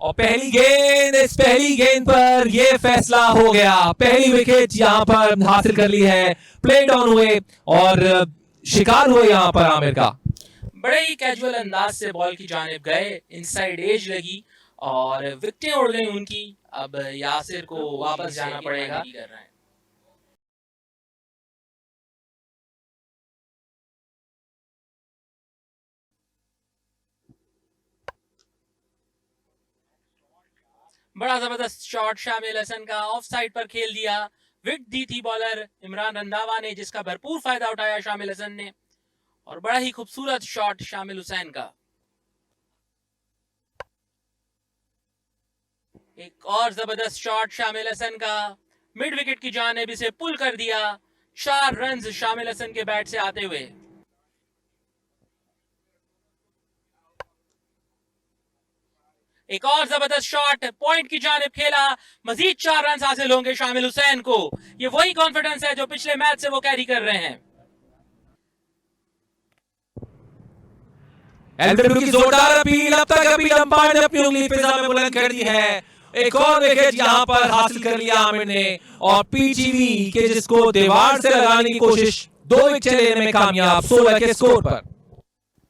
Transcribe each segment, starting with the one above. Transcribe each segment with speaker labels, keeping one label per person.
Speaker 1: और इस पहली गेंद पर यह फैसला हो गया। पहली विकेट यहां पर हासिल कर ली है, प्ले डाउन हुए और शिकार हुए यहां पर आमिर का।
Speaker 2: बड़े ही कैजुअल अंदाज से बॉल की जानिब गए, इनसाइड एज लगी और विकेटें उड़ गई उनकी। अब यासिर को वापस जाना पड़ेगा। बड़ा जबरदस्त शॉट शामिल हसन का, ऑफ साइड पर खेल दिया। विकेट दी थी बॉलर इमरान रंधावा ने, जिसका भरपूर फायदा उठाया शामिल हसन ने। और बड़ा ही खूबसूरत शॉट शामिल हुसैन का। एक और जबरदस्त शॉट शामिल हसन का, मिड विकेट की जानिब इसे पुल कर दिया। 4 रन शामिल हसन के बैट से आते हुए। एक और जबरदस्त शॉट पॉइंट की जानिब खेला, मजीद 4 रन हासिल होंगे शामिल हुसैन को। ये वही कॉन्फिडेंस है जो पिछले मैच से वो कैरी कर रहे हैं।
Speaker 1: एलबीडब्ल्यू की जोरदार अपील, अब तक अपील अंपायर ने अपनी उंगली फिजा में बुलंद कर दी है। एक और विकेट यहां पर हासिल कर लिया आमिर ने और पीटीवी के जिसको दीवार से लगाने की कोशिश 2 विकेट लेने में कामयाब 16 के स्कोर पर।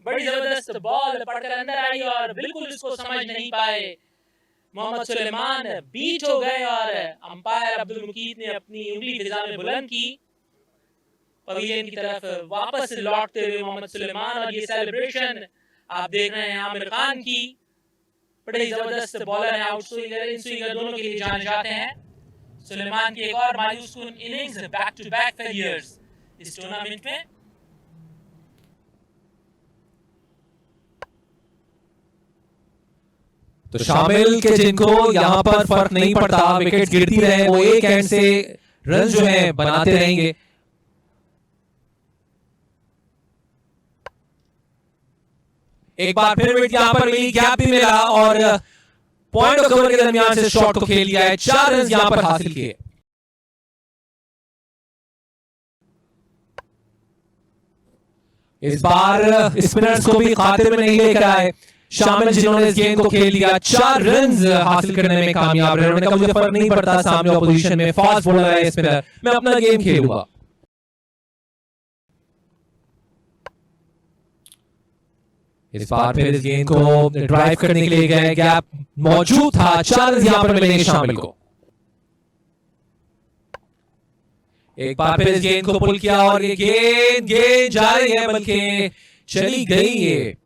Speaker 2: बड़ी जबरदस्त बॉल पड़कर अंदर आई और बिल्कुल इसको समझ नहीं पाए मोहम्मद सुलेमान, बीट हो गए और अंपायर अब्दुल मुकीत ने अपनी उंगली फिजा में बुलंद की। पवेलियन की तरफ वापस लौटते हुए मोहम्मद सुलेमान, और ये सेलिब्रेशन आप देख रहे हैं आमिर खान की। बड़े जबरदस्त बॉलर हैं, आउट स्विंगर इन स्विंगर दोनों के लिए जाने जाते हैं। सुलेमान की एक और मायूस कुन innings, back to back failures इस टूर्नामेंट में।
Speaker 1: तो शामिल के जिनको यहां पर फर्क नहीं पड़ता, विकेट गिरती रहे, वो एक एंड से रन जो है बनाते रहेंगे। एक बार फिर विकेट यहां पर मिली, गैप भी मिला और पॉइंट और कवर के दरमियान से शॉट को खेल दिया है। 4 रन यहां पर हासिल किए। इस बार स्पिनर्स को भी खातिर में नहीं लेकर आए शामिल, जिन्होंने इस गेंद को खेल दिया। 4 रन हासिल करने में कामयाब रहे। उन्होंने कहा मुझे फर्क नहीं पड़ता सामने ऑपोजिशन में फास्ट बॉलर है स्पिनर, मैं अपना गेम खेलूंगा। इस बार फिर इस गेंद को ड्राइव करने के लिए गए, गैप मौजूद था। 4 रन यहां पर मिलेंगे शामिल को। एक बार फिर इस गेंद को पुल किया और ये गेंद जा रही है, बल्कि चली गई ये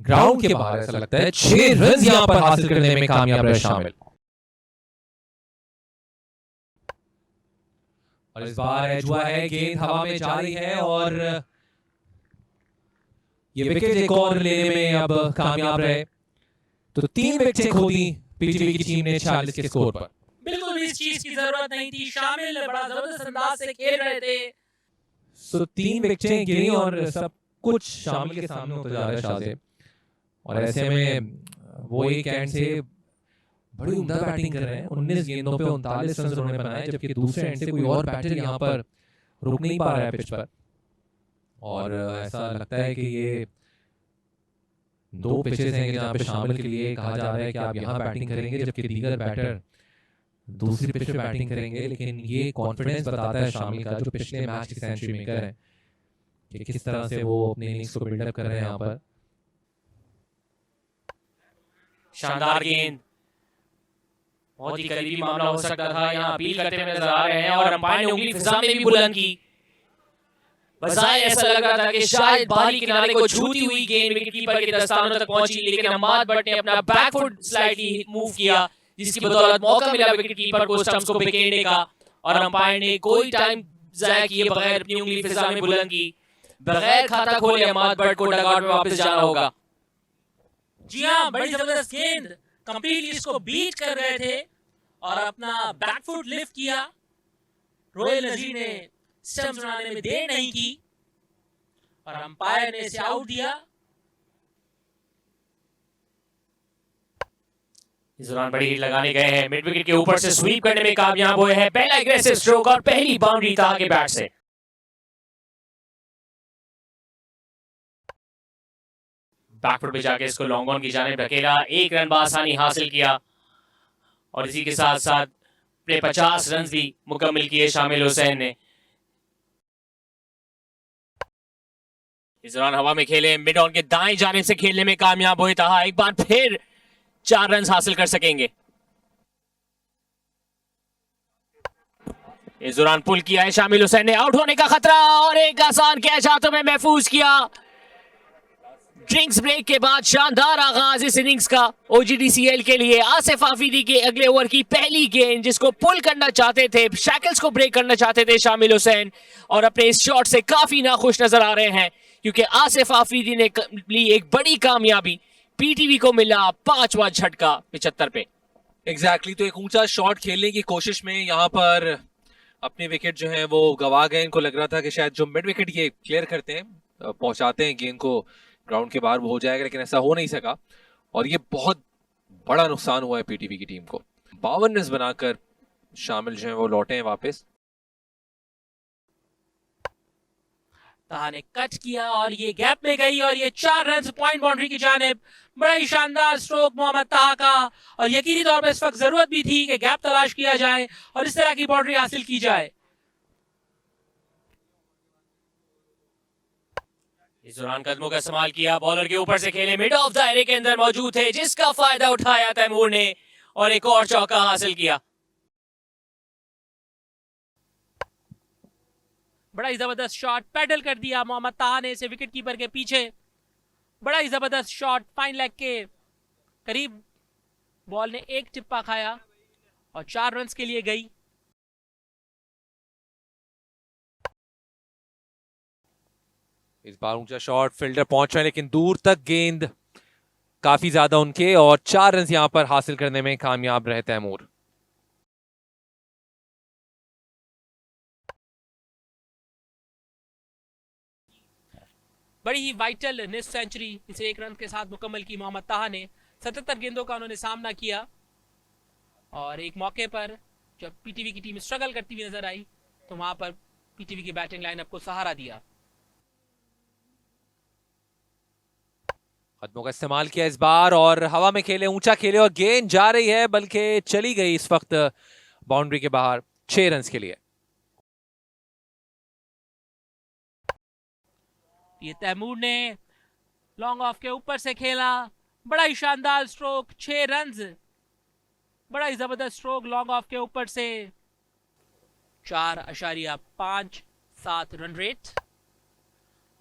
Speaker 1: ग्राउंड के बाहर। ऐसा लगता है 6 रन यहां पर हासिल करने में कामयाब रहे शामिल। और इस बार एज हुआ है, गेंद हवा में जा रही है और ये विकेट एक और लेने में अब कामयाब रहे। तो 3 विकेटें खो दी पीटीवी की टीम ने 46 के स्कोर पर।
Speaker 2: बिल्कुल भी इस चीज की जरूरत नहीं थी, शामिल बड़ा जबरदस्त अंदाज से खेल रहे थे।
Speaker 1: तो 3 विकेटें गिरी और सब कुछ शामिल के सामने होता जा रहा है शाहजेब। और ऐसे में वो एक एंड से बड़ी उम्दा बैटिंग कर रहे हैं। 19 गेंदों पे 39 रन उन्होंने बनाए, जबकि दूसरे एंड से कोई और बैटर यहां पर रुक नहीं पा रहा है पिच पर। और ऐसा लगता है कि ये 2 पिचेस हैं जहां पे शामिल के लिए कहा जा रहा है कि आप यहां बैटिंग करेंगे, जबकि दीगर बैटर दूसरी पिच पे बैटिंग करेंगे। लेकिन ये कॉन्फिडेंस बताता है शामिल का, जो पिछले मैच के सेंचुरी मेकर है, कि किस तरह से वो अपनी इनिंग्स को बिल्डअप कर रहे हैं यहां पर।
Speaker 2: शानदार गेंद, बहुत ही करीबी मामला हो सकता था, यहाँ अपील करते हुए नजर आ रहे हैं और अंपायर ने उंगली फिजा में भी बुलंद की। बजाय ऐसा लग रहा था कि शायद बाहरी किनारे को छूती हुई गेंद विकेटकीपर के दस्तानों तक पहुंची, लेकिन अहमद भट्ट ने अपना बैकफुट स्लाइडली मूव किया, जिसकी बदौलत मौका मिला विकेटकीपर को स्टंप्स को बिखेरने का। और अंपायर ने कोई टाइम जाया किए बगैर अपनी उंगली फिजा में बुलंद की। बगैर खाता खोले अहमद भट्ट को डगआउट में वापस जाना होगा। जी हाँ, बड़ी जबरदस्त गेंद, कंप्लीटली इसको बीट कर रहे थे और अपना बैकफुट लिफ्ट किया। रोहिल नजीर ने स्टंप्स बनाने में देर नहीं की और अंपायर ने इसे आउट दिया। इस दौरान बड़ी हिट लगाने गए हैं, मिड विकेट के ऊपर से स्वीप करने में कामयाब हुए हैं। पहला एग्रेसिव स्ट्रोक और पहली बाउंड्री था आगे बैट से। बैकफुट पे जाके इसको लॉन्ग ऑन की जानिब ढकेला, 1 रन बासानी हासिल किया और इसी के साथ साथ अपने 50 रन भी मुकम्मल किए शामिल हुसैन ने। इस दौरान हवा में खेले, मिड ऑन के दाएं जानिब से खेलने में कामयाब हुए तहा एक बार फिर 4 रन हासिल कर सकेंगे। इस दौरान पुल किया है शामिल हुसैन ने, आउट होने का खतरा और एक आसान कैच हाथों में महफूज किया। ड्रिंक्स ब्रेक के बाद शानदार आगाज इस इनिंग्स का ओजीडीसीएल के लिए। आसिफ आफरीदी के अगले ओवर की पहली गेंद जिसको पुल करना चाहते थे, शैकल्स को ब्रेक करना चाहते थे शामिल हुसैन, और अपने इस शॉट से काफी नाखुश नजर आ रहे हैं क्योंकि आसिफ आफरीदी ने ली एक बड़ी कामयाबी। पीटीवी को मिला 5वां झटका 75 पे।
Speaker 1: एग्जैक्टली तो एक ऊंचा शॉट खेलने की कोशिश में यहाँ पर अपनी विकेट जो है वो गवा गए। इनको लग रहा था कि शायद जो मिड विकेट ये क्लियर करते हैं, पहुंचाते हैं गेंद को ग्राउंड के बाहर, वो हो जाएगा, लेकिन ऐसा हो नहीं सका और ये बहुत बड़ा नुकसान हुआ है पीटीवी की टीम को। 52 रन बनाकर शामिल जो है वो लौटे हैं वापस।
Speaker 2: तहा ने कट किया और ये गैप में गई और ये 4 रन पॉइंट बाउंड्री की जानिब। बड़ा ही शानदार स्ट्रोक मोहम्मद तहा का, और यकीनी तौर पर इस वक्त जरूरत भी थी कि गैप तलाश किया जाए और इस तरह की बाउंड्री हासिल की जाए। इस दौरान कदमों का इस्तेमाल किया, बॉलर के ऊपर से खेले, मिड ऑफ दायरे के अंदर मौजूद थे जिसका फायदा उठाया तैमूर ने और एक और चौका हासिल किया। बड़ा ही जबरदस्त शॉट पैडल कर दिया मोहम्मद तहा ने इसे विकेट कीपर के पीछे। बड़ा ही जबरदस्त शॉट, फाइन लेग के करीब बॉल ने एक टिप्पा खाया और 4 रन के लिए गई।
Speaker 1: इस बार ऊंचा शॉट, फील्डर पहुंच रहे लेकिन दूर तक गेंद काफी ज्यादा उनके, और 4 रन यहां पर हासिल करने में कामयाब रहे तैमूर।
Speaker 2: बड़ी ही वाइटल निस्फ सेंचुरी इसे 1 रन के साथ मुकम्मल की मोहम्मद तहा ने। 77 गेंदों का उन्होंने सामना किया और एक मौके पर जब पीटीवी की टीम स्ट्रगल करती हुई नजर आई तो वहां पर पीटीवी की बैटिंग लाइनअप को सहारा दिया।
Speaker 1: कदमों का इस्तेमाल किया इस बार और हवा में खेले, ऊंचा खेले और गेंद जा रही है बल्कि चली गई इस वक्त बाउंड्री के बाहर 6 रन के लिए।
Speaker 2: ये तैमूर ने लॉन्ग ऑफ के ऊपर से खेला, बड़ा ही शानदार स्ट्रोक, 6 रन, बड़ा ही जबरदस्त स्ट्रोक लॉन्ग ऑफ के ऊपर से। 4.57 रन रेट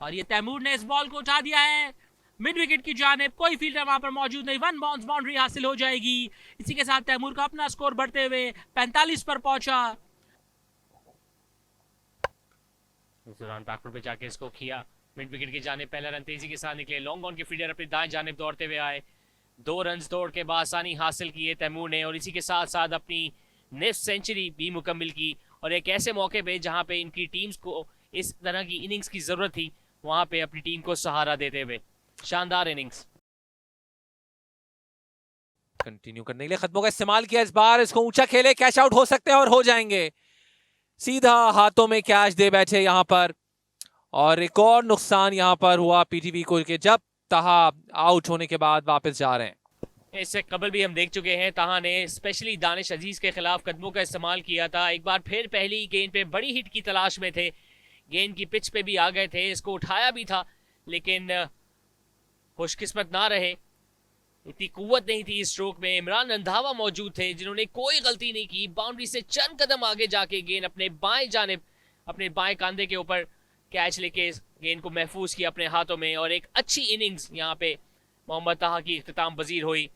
Speaker 2: और ये तैमूर ने इस बॉल को उठा दिया है मिड विकेट की जानिब। कोई फील्डर वहां पर मौजूद नहीं, 1 बाउंस बाउंड्री हासिल हो जाएगी। इसी के साथ तैमूर का अपना स्कोर बढ़ते हुए 45 पर पहुंचा। इस दौरान बैकफुट पे जाके इसको किया, मिड विकेट की जानिब पहला रन तेजी के साथ निकले, लॉन्ग ऑन के फील्डर अपनी दाएं जानिब दौड़ते हुए आए, 2 रन दौड़ के बाद आसानी हासिल किए तैमूर ने और इसी के साथ साथ अपनी नेक्स्ट सेंचुरी भी मुकम्मल की। और एक ऐसे मौके पे जहां पे इनकी टीम्स को इस तरह की इनिंग्स की जरूरत थी, वहां पे अपनी टीम को सहारा देते हुए शानदार इनिंग्स।
Speaker 1: कंटिन्यू करने के लिए कदमों का इस्तेमाल किया इस बार, इसको ऊंचा खेले, कैच आउट हो सकते हैं और हो जाएंगे। सीधा हाथों में कैच दे बैठे यहां पर और एक और नुकसान यहां पर हुआ पीटीवी को के जब तहा आउट होने के बाद वापस जा रहे हैं।
Speaker 2: इससे कबल भी हम देख चुके हैं तहा ने स्पेशली दानिश अजीज के खिलाफ कदमों का इस्तेमाल किया था। एक बार फिर पहली गेंद पे बड़ी हिट की तलाश में थे, गेंद की पिच पे भी आ गए थे, इसको उठाया भी था लेकिन खुशकिस्मत ना रहे, इतनी कुव्वत नहीं थी इस स्ट्रोक में। इमरान रंधावा मौजूद थे जिन्होंने कोई गलती नहीं की, बाउंड्री से चंद कदम आगे जाके गेंद अपने बाएं जानिब अपने बाएं कांधे के ऊपर कैच लेके गेंद को महफूज किया अपने हाथों में और एक अच्छी इनिंग्स यहाँ पे मोहम्मद तहा की इख्तिताम पजीर हुई।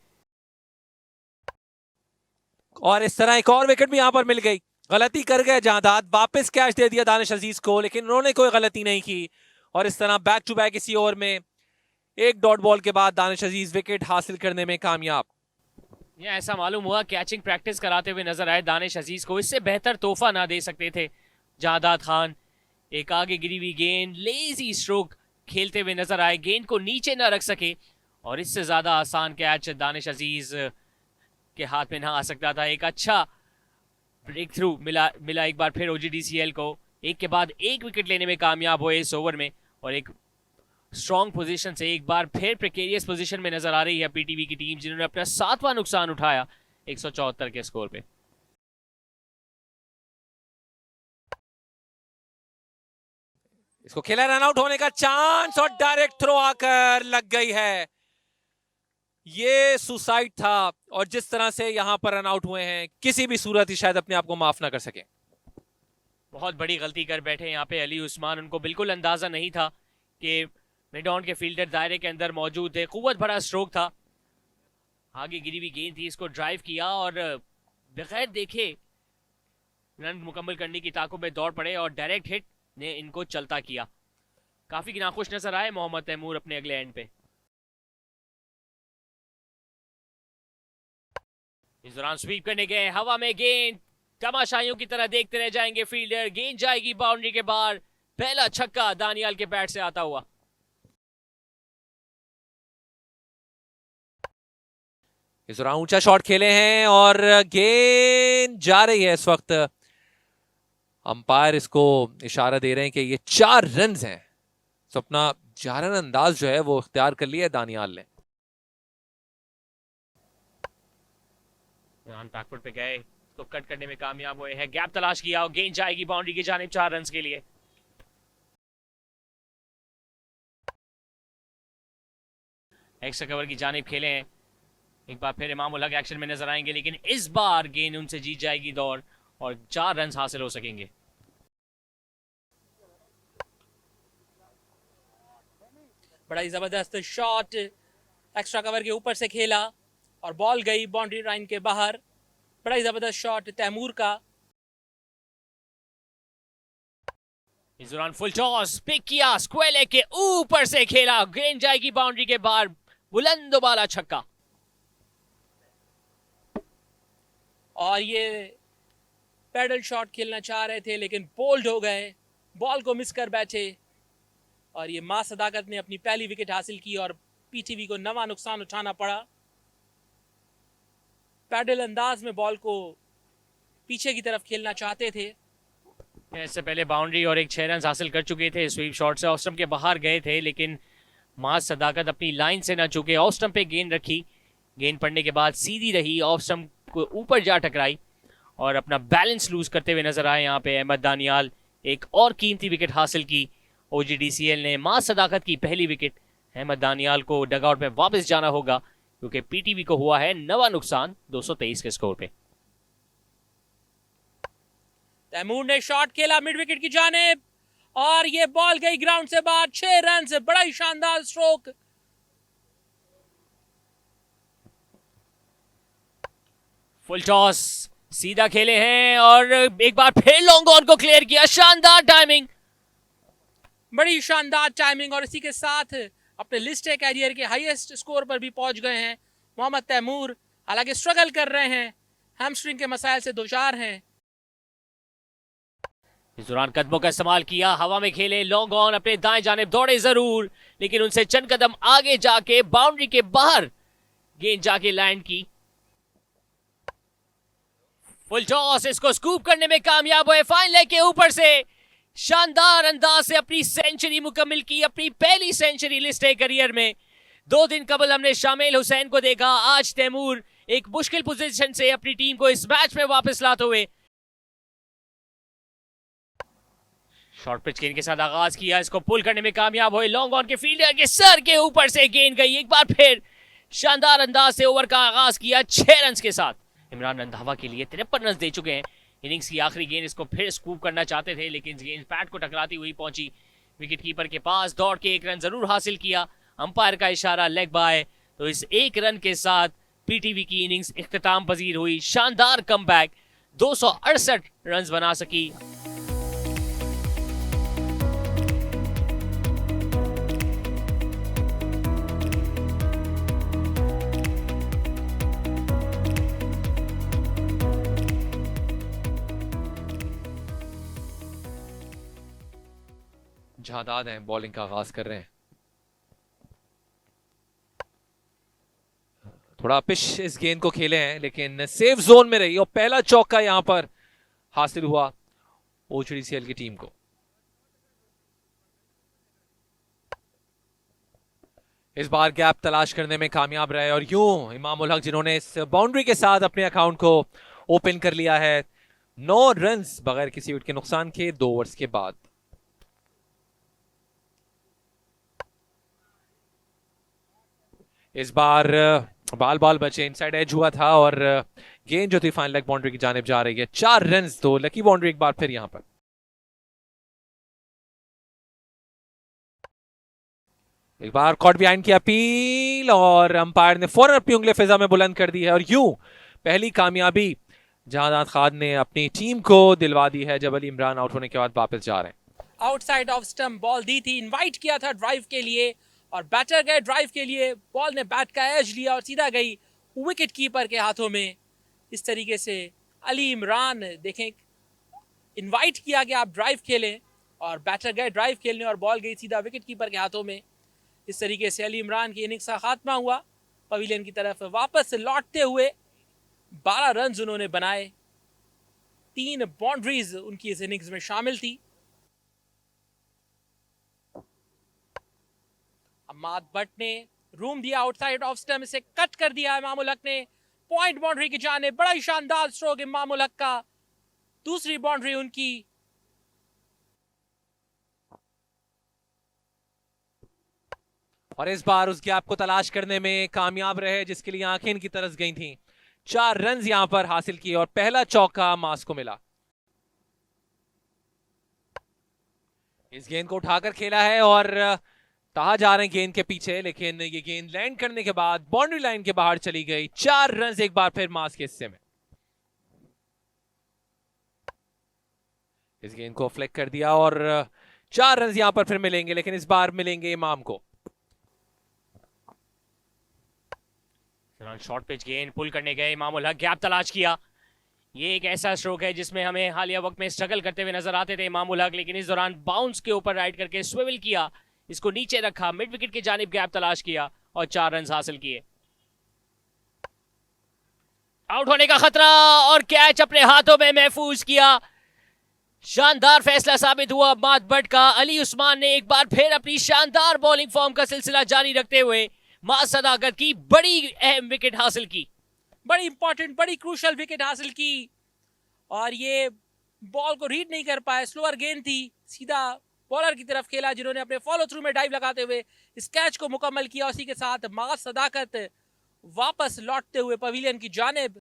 Speaker 1: और इस तरह एक और विकेट भी यहां पर मिल गई। गलती कर गए जादाद, वापस कैच दे दिया दानिश अजीज को, लेकिन उन्होंने कोई गलती नहीं की और इस तरह बैक टू बैक इसी ओवर में एक डॉट बॉल के बाद दानिश अजीज विकेट हासिल करने में कामयाब।
Speaker 2: ये ऐसा मालूम हुआ कैचिंग प्रैक्टिस कराते हुए नजर आए दानिश अजीज को, इससे बेहतर तोहफा ना दे सकते थे जादाद खान। एक आगे गिरी हुई गेंद, लेजी स्ट्रोक खेलते हुए नजर आए, गेंद को नीचे ना रख सके और इससे ज्यादा आसान कैच दानिश अजीज के हाथ में ना आ सकता था। एक अच्छा ब्रेक थ्रू मिला एक बार फिर ओजीडीसीएल को, एक के बाद एक विकेट लेने में कामयाब हुए इस ओवर में और एक स्ट्रॉन्ग पोजीशन से एक बार फिर प्रिकेरियस पोजीशन में नजर आ रही है पीटीवी की टीम, जिन्होंने अपना 7वां नुकसान उठाया 174 के स्कोर पे।
Speaker 1: इसको खेला, रन आउट होने का चांस और डायरेक्ट थ्रो आकर लग गई है। ये सुसाइड था और जिस तरह से यहां पर रन आउट हुए हैं, किसी भी सूरत ही शायद अपने आप को माफ ना कर सके।
Speaker 2: बहुत बड़ी गलती कर बैठे यहाँ पे अली उस्मान। उनको बिल्कुल अंदाजा नहीं था कि मिड ऑन के फील्डर दायरे के अंदर मौजूद थे। कुव्वत भरा स्ट्रोक था, आगे गिरी हुई गेंद थी, इसको ड्राइव किया और बगैर देखे रन मुकम्मल करने की ताकों में दौड़ पड़े और डायरेक्ट हिट ने इनको चलता किया। काफी नाखुश नजर आए मोहम्मद तैमूर अपने अगले एंड पे। इस दौरान स्वीप करने गए, हवा में गेंद, तमाशाइयों की तरह देखते रह जाएंगे फील्डर। गेंद जाएगी बाउंड्री के बाहर। पहला छक्का दानियाल के बैट से आता हुआ।
Speaker 1: इस दौरान ऊंचा शॉट खेले हैं और गेंद जा रही है। इस वक्त अंपायर इसको इशारा दे रहे हैं कि ये 4 रन हैं। तो अपना जारन अंदाज जो है वो इख्तियार कर लिया है दानियाल ने।
Speaker 2: बैकफुट पे गए तो कट करने में कामयाब हुए हैं। गैप तलाश किया और गेंद जाएगी बाउंड्री की जानिब 4 रन के लिए। एक्स्ट्रा कवर की जानिब खेले हैं। एक बार फिर इमाम उल हक एक्शन में नजर आएंगे, लेकिन इस बार गेंद उनसे जीत जाएगी दौड़ और 4 रन हासिल हो सकेंगे।
Speaker 3: बड़ा ही जबरदस्त शॉट एक्स्ट्रा कवर के ऊपर से खेला और बॉल गई बाउंड्री लाइन के बाहर। बड़ा ही जबरदस्त शॉट तैमूर का।
Speaker 2: इस दौरान फुल टॉस पिक किया, स्क्वायर लेग के ऊपर से खेला, गेंद जाएगी बाउंड्री के बाहर। बुलंद वाला छक्का।
Speaker 3: और ये पैडल शॉट खेलना चाह रहे थे लेकिन बोल्ड हो गए, बॉल को मिस कर बैठे और ये मां सदाकत ने अपनी पहली विकेट हासिल की और पीटीवी को नवा नुकसान उठाना पड़ा। पैडल अंदाज में बॉल को पीछे की तरफ खेलना चाहते थे।
Speaker 2: इससे पहले बाउंड्री और एक 6 रन हासिल कर चुके थे स्वीप शॉट से। ऑफ स्टंप के बाहर गए थे लेकिन मां सदाकत अपनी लाइन से ना चूके, ऑफ स्टंप पे गेंद रखी। गेंद पड़ने के बाद सीधी रही, ऑफ स्टंप को ऊपर जा टकराई और अपना बैलेंस लूज करते हुए नजर आए यहाँ पे अहमद दानियाल। एक और कीमती विकेट हासिल की ओजीडीसीएल ने। मां सदाकत की पहली विकेट। अहमद दानियाल को डगआउट में वापस जाना होगा क्योंकि पीटीवी को हुआ है नवा नुकसान 223 के स्कोर पे।
Speaker 3: तैमूर ने शॉट खेला मिड विकेट की जानिब और ये बॉल गई ग्राउंड से बाहर। 6 रन से बड़ा ही शानदार स्ट्रोक।
Speaker 2: फुल टॉस सीधा खेले हैं और एक बार फिर लॉन्ग ऑन को क्लियर किया। शानदार टाइमिंग,
Speaker 3: बड़ी शानदार टाइमिंग और इसी के साथ अपने लिस्ट ए कैरियर के हाईएस्ट स्कोर पर भी पहुंच गए हैं मोहम्मद तैमूर। हालांकि स्ट्रगल कर रहे हैं, हैमस्ट्रिंग के मसाइल से दोचार हैं।
Speaker 2: इस दौरान कदमों का इस्तेमाल किया, हवा में खेले, लॉन्ग ऑन, अपने दाएं जानिब दौड़े जरूर लेकिन उनसे चंद कदम आगे जाके बाउंड्री के बाहर गेंद जाके लैंड की। फुल टॉस, इसको स्कूप करने में कामयाब हुए। फाइन लेग के ऊपर से शानदार अंदाज से अपनी सेंचुरी मुकम्मिल की, अपनी पहली सेंचुरी लिस्ट ए करियर में। 2 दिन कबल हमने शामिल हुसैन को देखा, आज तैमूर एक मुश्किल पोजीशन से अपनी टीम को इस मैच में वापस लाते हुए। शॉर्ट पिच गेंद के साथ आगाज किया, इसको पुल करने में कामयाब हुए। लॉन्ग ऑन के फील्डर के सर के ऊपर से गेंद गई। एक बार फिर शानदार अंदाज से ओवर का आगाज किया 6 रन के साथ। इमरान रंधावा के लिए 53 रन दे चुके हैं। इनिंग्स की आखिरी गेंद, इसको फिर स्कूप करना चाहते थे लेकिन गेंद पैड को टकराती हुई पहुंची विकेट कीपर के पास। दौड़ के 1 रन जरूर हासिल किया, अंपायर का इशारा लेग बाय। तो इस 1 रन के साथ पीटीवी की इनिंग्स इख्तिताम पजीर हुई। शानदार कमबैक, 268 रन बना सकी।
Speaker 1: जहादाद हैं, बॉलिंग का आगाज कर रहे हैं। थोड़ा पिच इस गेंद को खेले हैं लेकिन सेफ जोन में रही और पहला चौका यहां पर हासिल हुआ ओजीडीसीएल की टीम को। इस बार गैप तलाश करने में कामयाब रहे और यूं इमाम उल हक जिन्होंने इस बाउंड्री के साथ अपने अकाउंट को ओपन कर लिया है 9 रन्स बगैर किसी विकेट के नुकसान के 2 ओवर्स के बाद। इस बार बाल बचे, इनसाइड एज हुआ था और गेंद जो थी फाइनल लेग बाउंड्री की जानिब जा रही है। 4 रन्स, तो लकी बाउंड्री एक बार फिर यहां पर। एक बार कॉट बिहाइंड की अपील और अंपायर ने फौरन अपनी उंगली फिजा में बुलंद कर दी है और यूं पहली कामयाबी जहानात खान ने अपनी टीम को दिलवा दी है जब अली इमरान आउट होने के बाद वापस जा रहे हैं।
Speaker 3: आउटसाइड ऑफ स्टंप बॉल दी थी, इनवाइट किया था ड्राइव के लिए और बैटर गए ड्राइव के लिए, बॉल ने बैट का एज लिया और सीधा गई विकेट कीपर के हाथों में। इस तरीके से अली इमरान देखें, इनवाइट किया कि आप ड्राइव खेलें और बैटर गए ड्राइव खेलने और बॉल गई सीधा विकेट कीपर के हाथों में। इस तरीके से अली इमरान की इनिंग्स का खात्मा हुआ। पवेलियन की तरफ वापस लौटते हुए 12 रन उन्होंने बनाए, 3 बाउंड्रीज उनकी इस इनिंग्स में शामिल थी। अम्माद भट्ट ने रूम दिया आउटसाइड ऑफ स्टंप से कट कर दिया इमाम उल हक ने, पॉइंट बाउंड्री की जाने, बड़ा ही शानदार स्ट्रोक इमाम उल हक का, दूसरी बाउंड्री उनकी।
Speaker 1: और इस बार उस गैप को तलाश करने में कामयाब रहे जिसके लिए आंखें इनकी तरफ गई थी। 4 रन यहां पर हासिल किए और पहला चौका मास को मिला। इस गेंद को उठाकर खेला है और कहा जा रहे हैं गेंद के पीछे, लेकिन ये गेंद लैंड करने के बाद बाउंड्री लाइन के बाहर चली गई। 4 रन एक बार फिर मास के हिस्से में। इस गेंद को फ्लिक कर दिया और 4 रन यहां पर फिर मिलेंगे, लेकिन इस बार मिलेंगे इमाम को।
Speaker 2: शॉर्ट पिच गेंद पुल करने गए इमाम उल हक, गैप तलाश किया। ये एक ऐसा स्ट्रोक है जिसमें हमें हालिया वक्त में स्ट्रगल करते हुए नजर आते थे इमाम उल हक, लेकिन इस दौरान बाउंस के ऊपर राइड करके स्विवल किया, इसको नीचे रखा, मिड विकेट की जानिब गैप तलाश किया और 4 रन हासिल किए। आउट होने का खतरा और कैच अपने हाथों में महफूज किया। शानदार फैसला साबित हुआ अम्माद भट्ट का। अली उस्मान ने एक बार फिर अपनी शानदार बॉलिंग फॉर्म का सिलसिला जारी रखते हुए मां सदाकत की बड़ी अहम विकेट हासिल की,
Speaker 3: बड़ी इंपॉर्टेंट, बड़ी क्रूशल विकेट हासिल की। और ये बॉल को रीड नहीं कर पाए, स्लोअर गेंद थी, सीधा बॉलर की तरफ खेला जिन्होंने अपने फॉलो थ्रू में डाइव लगाते हुए इस कैच को मुकम्मल किया। उसी के साथ मां सदाकत वापस लौटते हुए पवेलियन की जानिब।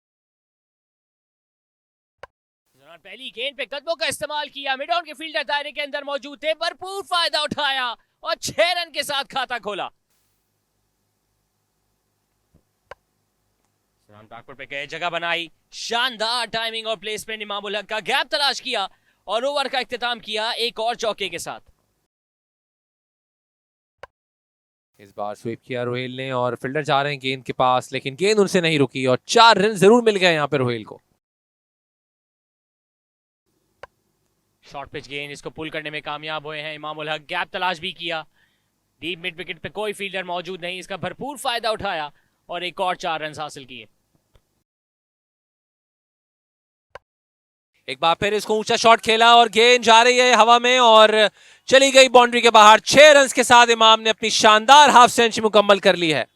Speaker 2: पहली गेंद पे कदमों का इस्तेमाल किया, मिड ऑन के फील्डर दायरे के अंदर मौजूद थे, भरपूर फायदा उठाया और 6 रन के साथ खाता खोला। बैकवर्ड पे गए, जगह बनाई, शानदार टाइमिंग और प्लेसमेंट इमाम उल हक का, गैप तलाश किया और ओवर का इख्तिताम किया एक और चौके के साथ।
Speaker 1: इस बार स्वीप किया रोहेल ने और फील्डर जा रहे हैं गेंद के पास, लेकिन गेंद उनसे नहीं रुकी और 4 रन जरूर मिल गए यहां पर रोहेल को।
Speaker 2: शॉर्ट पिच गेंद, इसको पुल करने में कामयाब हुए हैं इमाम उल हक, गैप तलाश भी किया, डीप मिड विकेट पे कोई फील्डर मौजूद नहीं, इसका भरपूर फायदा उठाया और एक और 4 रन हासिल किए।
Speaker 1: एक बार फिर इसको ऊंचा शॉट खेला और गेंद जा रही है हवा में और चली गई बाउंड्री के बाहर। 6 रन के साथ इमाम ने अपनी शानदार हाफ सेंचुरी मुकम्मल कर ली है।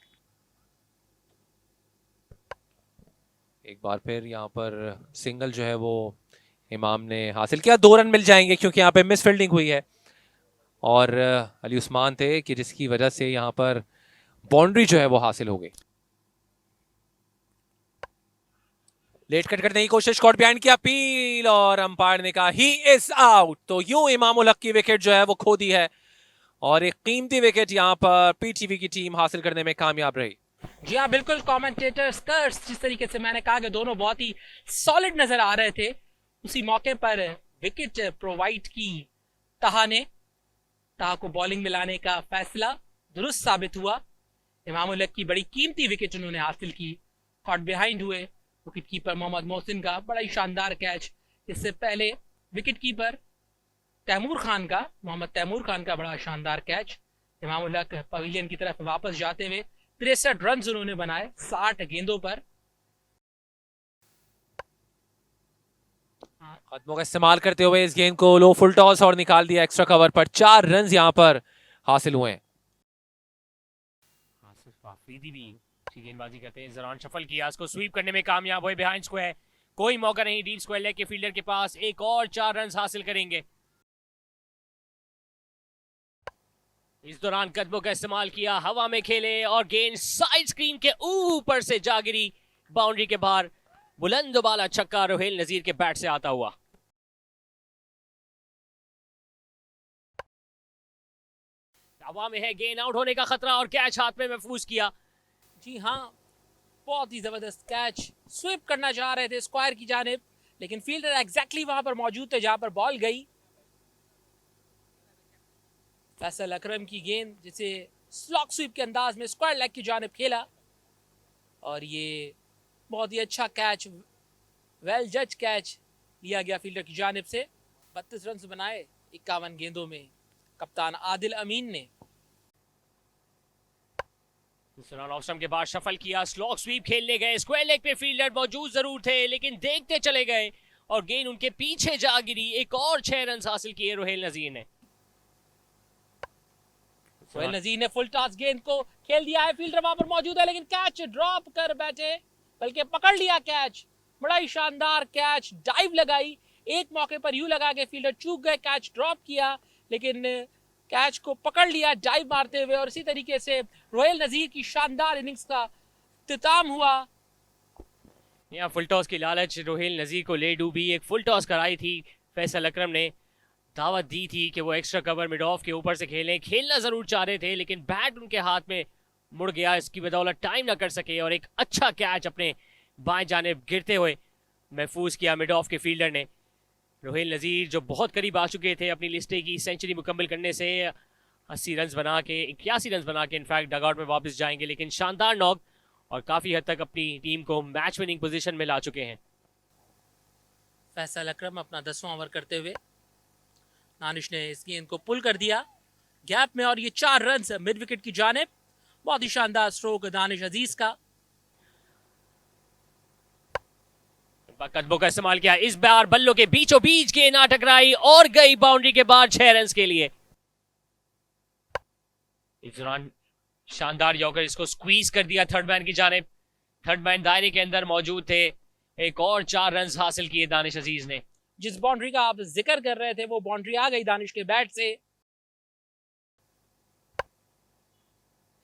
Speaker 1: एक बार फिर यहां पर सिंगल जो है वो इमाम ने हासिल किया। 2 रन मिल जाएंगे क्योंकि यहां पे मिस फील्डिंग हुई है और अली उस्मान थे कि जिसकी वजह से यहां पर बाउंड्री जो है वो हासिल हो गई। लेट कट करने की कोशिश, कॉट बिहाइंड की अपील और अंपायर ने कहा ही इज आउट। तो यूं इमाम उल हक की विकेट जो है वो खो दी है और एक कीमती विकेट यहां पर पीटीवी की टीम हासिल करने में कामयाब रही।
Speaker 3: जी हाँ बिल्कुल, कमेंटेटर्स कर्स जिस तरीके से मैंने कहा कि दोनों बहुत ही सॉलिड नजर आ रहे थे, उसी मौके पर विकेट प्रोवाइड की ताहा को बॉलिंग में लाने का फैसला दुरुस्त साबित हुआ। इमाम उल हक की बड़ी कीमती विकेट उन्होंने हासिल की, कॉट बिहाइंड हुए विकेट कीपर मोहम्मद मोहसिन का बड़ा ही शानदार कैच। इससे पहले विकेट कीपर मोहम्मद तैमूर खान का बड़ा शानदार कैच। इमाम उल हक पवेलियन की तरफ वापस जाते हुए 63 रन उन्होंने बनाए 60 गेंदों पर।
Speaker 1: कदमों का इस्तेमाल करते हुए इस गेंद को लो फुल टॉस और निकाल दिया एक्स्ट्रा कवर पर। 4 रन यहां पर हासिल हुए।
Speaker 2: अफरीदी भी अच्छी गेंदबाजी करते हैं। इस दौरान शफल किया, इसको स्वीप करने में कामयाब हुए बिहाइंड स्क्वायर, कोई मौका नहीं डीप स्क्वायर लेग के फील्डर के पास, एक और 4 रन हासिल करेंगे। इस दौरान कदमों का इस्तेमाल किया, हवा में खेले और गेंद साइड स्क्रीन के ऊपर से जा गिरी बाउंड्री के बाहर। बुलंद बाला छक्का रोहेल नजीर के बैट से आता हुआ। हवा में है, गेंद आउट होने का खतरा और कैच हाथ में महफूज किया।
Speaker 3: जी हाँ, बहुत ही जबरदस्त कैच, स्वीप करना चाह रहे थे स्क्वायर की जानिब, लेकिन फील्डर एग्जैक्टली वहां पर मौजूद थे जहां पर बॉल गई। फैसल अकरम की गेंद जिसे स्लॉक स्वीप के अंदाज में स्क्वायर लेग की जानिब खेला, और ये बहुत ही अच्छा कैच, वेल जज कैच लिया गया फील्डर की जानिब से। 32 रन बनाए 51 गेंदों में कप्तान आदिल अमीन ने।
Speaker 2: ऑफ के बाद शफल किया, स्लॉक स्वीप खेलने गए, स्क्वायर लेग पे फील्डर मौजूद जरूर थे लेकिन देखते चले गए और गेंद उनके पीछे जा गिरी। एक और 6 रन हासिल किए रोहेल नजीर ने।
Speaker 3: रोहेल नजीर ने फुल टॉस गेंद को खेल दिया है, फील्डर वहां पर मौजूद है लेकिन कैच ड्रॉप कर बैठे, बल्कि पकड़ लिया कैच। बड़ा ही शानदार कैच, डाइव लगाई, एक मौके पर यूं लगा के फील्डर चूक गए, कैच ड्रॉप किया लेकिन कैच को पकड़ लिया डाइव मारते हुए, और इसी तरीके से रोहेल नजीर की शानदार इनिंग्स का इख्तिताम हुआ।
Speaker 2: यहाँ फुल टॉस की लालच रोहेल नजीर को ले डूबी। एक फुल टॉस कराई थी फैसल अकरम ने, दावत दी थी कि वो एक्स्ट्रा कवर मिड ऑफ के ऊपर से खेलें, खेलना जरूर चाह रहे थे लेकिन बैट उनके हाथ में मुड़ गया, इसकी बदौलत टाइम ना कर सके और एक अच्छा कैच अपने बाएं जानिब गिरते हुए महफूज किया मिड ऑफ के फील्डर ने। रोहेल नजीर जो बहुत करीब आ चुके थे अपनी लिस्टे की सेंचुरी मुकम्मल करने से, 80 रन बना के 81 रन बना के इनफैक्ट डगआउट में वापस जाएंगे, लेकिन शानदार नॉक और काफ़ी हद तक अपनी टीम को मैच विनिंग पोजीशन में ला चुके हैं।
Speaker 3: फैसल अकरम अपना 10वां ओवर करते हुए, दानिश ने इस गेंद को पुल कर दिया गैप में और ये 4 रन मिड विकेट की जानिब। बहुत ही शानदार स्ट्रोक दानिश अजीज का।
Speaker 2: कदमों का इस्तेमाल किया, इस बार बल्लों के बीचों बीच गेंद ना टकराई और गई बाउंड्री के बाद 6 रन के लिए। इस दौरान शानदार यॉर्कर, इसको स्क्वीज कर दिया थर्ड मैन की जानिब। थर्ड मैन दायरे के अंदर मौजूद थे, एक और 4 रन हासिल किए दानिश अजीज ने।
Speaker 3: जिस बाउंड्री का आप जिक्र कर रहे थे वो बाउंड्री आ गई दानिश के बैट से।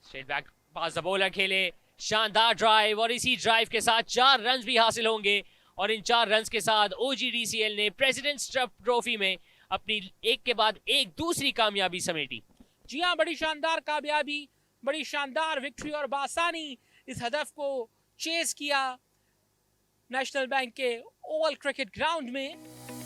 Speaker 2: Straight back pass the bowler खेले, शानदार ड्राइव और इसी ड्राइव के साथ 4 रन भी हासिल होंगे और इन 4 रन के साथ OGDCL ने प्रेसिडेंट्स ट्रॉफी में अपनी एक के बाद एक दूसरी कामयाबी समेटी।
Speaker 3: जी हाँ, बड़ी शानदार कामयाबी, बड़ी शानदार विक्ट्री और बासानी इस हदफ को चेस किया नेशनल बैंक के ओवल क्रिकेट ग्राउंड में।